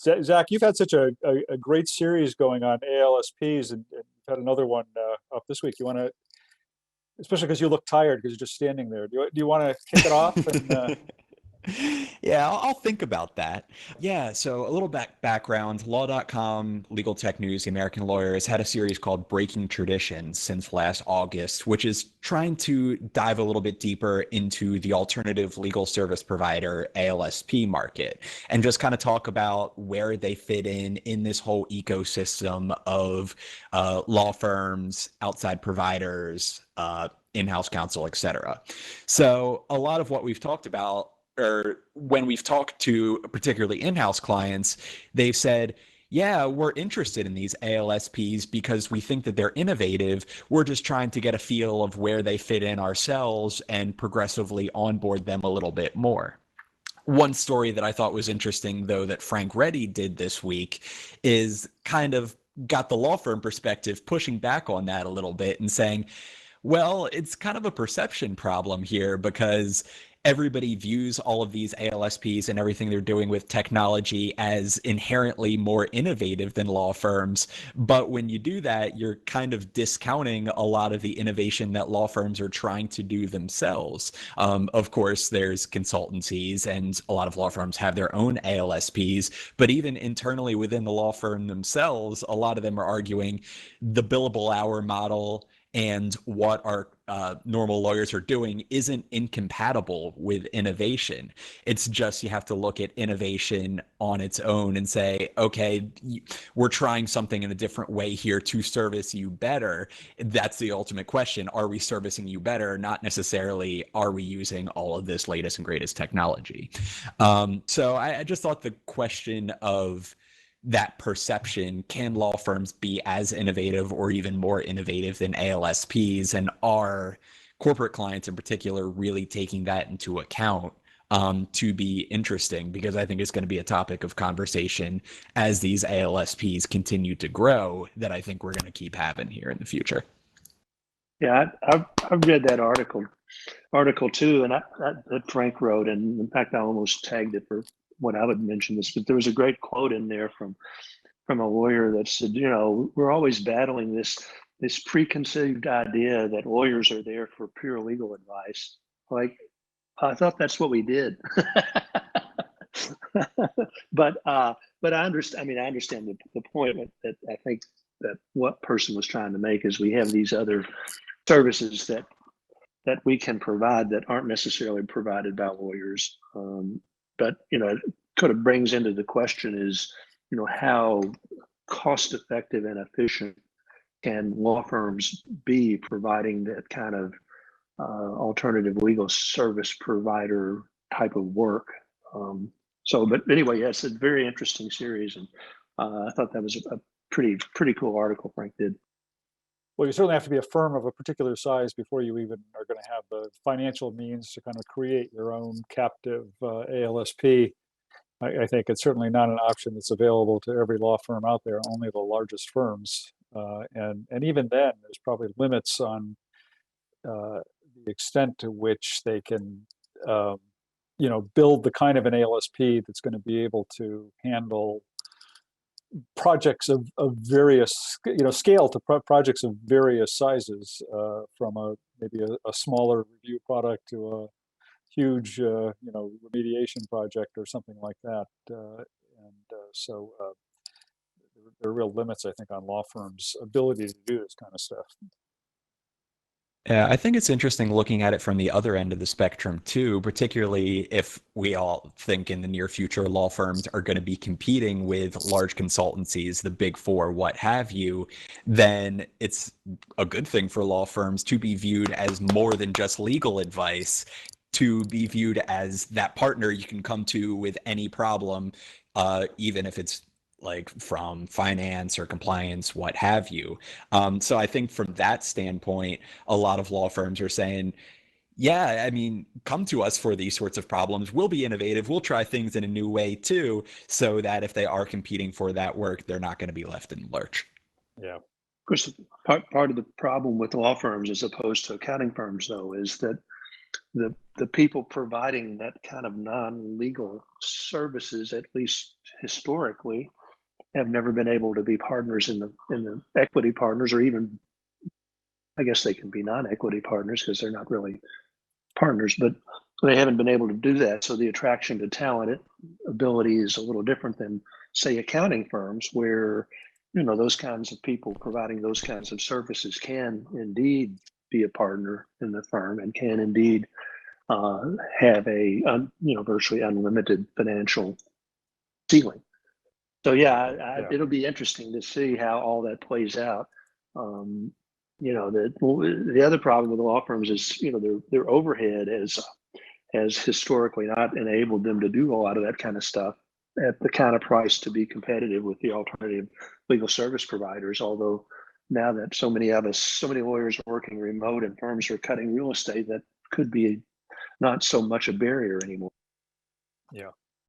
Zach, you've had such a great series going on ALSPs, and you've had another one up this week. You want to, especially because you look tired because you're just standing there. Do you want to kick it off? And Yeah, I'll think about that. Yeah, so a little background. Law.com, Legal Tech News, The American Lawyer, has had a series called Breaking Traditions since last August, which is trying to dive a little bit deeper into the alternative legal service provider, ALSP market, and just kind of talk about where they fit in this whole ecosystem of law firms, outside providers, in-house counsel, et cetera. So a lot of what we've talked about, or when we've talked to particularly in-house clients, they've said, yeah, we're interested in these ALSPs because we think that they're innovative. We're just trying to get a feel of where they fit in ourselves and progressively onboard them a little bit more. One story that I thought was interesting, though, that Frank Reddy did this week is kind of got the law firm perspective pushing back on that a little bit and saying, well, it's kind of a perception problem here because everybody views all of these ALSPs and everything they're doing with technology as inherently more innovative than law firms. But when you do that, you're kind of discounting a lot of the innovation that law firms are trying to do themselves. Of course, there's consultancies, and a lot of law firms have their own ALSPs, but even internally within the law firm themselves, a lot of them are arguing the billable hour model and what our normal lawyers are doing isn't incompatible with innovation. It's just you have to look at innovation on its own and say, okay, we're trying something in a different way here to service you better. That's the ultimate question. Are we servicing you better? Not necessarily, are we using all of this latest and greatest technology? So I just thought the question of that perception, can law firms be as innovative or even more innovative than ALSPs, and are corporate clients in particular really taking that into account, to be interesting, because I think it's going to be a topic of conversation as these ALSPs continue to grow that I think we're going to keep having here in the future. Yeah, I've read that article too, and that Frank wrote, and in fact I almost tagged it for what I would mention this, but there was a great quote in there from a lawyer that said, we're always battling this preconceived idea that lawyers are there for pure legal advice. Like, I thought that's what we did. but I understand. I mean, I understand the point that I think that what person was trying to make is we have these other services that we can provide that aren't necessarily provided by lawyers. But it kind of brings into the question is, how cost effective and efficient can law firms be providing that kind of alternative legal service provider type of work. But anyway, yes, it's a very interesting series, and I thought that was a pretty cool article Frank did. well, you certainly have to be a firm of a particular size before you even are going to have the financial means to kind of create your own captive ALSP. I think it's certainly not an option that's available to every law firm out there, only the largest firms. And even then, there's probably limits on the extent to which they can, build the kind of an ALSP that's going to be able to handle projects of various, scale to projects of various sizes, from maybe a smaller review product to a huge, remediation project or something like that. So there are real limits, I think, on law firms' ability to do this kind of stuff. Yeah, I think it's interesting looking at it from the other end of the spectrum too, particularly if we all think in the near future law firms are going to be competing with large consultancies, the big four, what have you, then it's a good thing for law firms to be viewed as more than just legal advice, to be viewed as that partner you can come to with any problem, even if it's like from finance or compliance, what have you. So I think from that standpoint, a lot of law firms are saying, yeah, I mean, come to us for these sorts of problems. We'll be innovative. We'll try things in a new way too, so that if they are competing for that work, they're not going to be left in the lurch. Yeah. Of course, part of the problem with law firms as opposed to accounting firms, though, is that the people providing that kind of non-legal services, at least historically, have never been able to be partners in the equity partners, or even, I guess they can be non-equity partners because they're not really partners, but they haven't been able to do that. So the attraction to talent ability is a little different than, say, accounting firms, where, you know, those kinds of people providing those kinds of services can indeed be a partner in the firm and can indeed have a virtually unlimited financial ceiling. So yeah, it'll be interesting to see how all that plays out. You know, the other problem with the law firms is, you know, their overhead has historically not enabled them to do a lot of that kind of stuff at the kind of price to be competitive with the alternative legal service providers. Although now that so many lawyers are working remote and firms are cutting real estate, that could be not so much a barrier anymore. Yeah.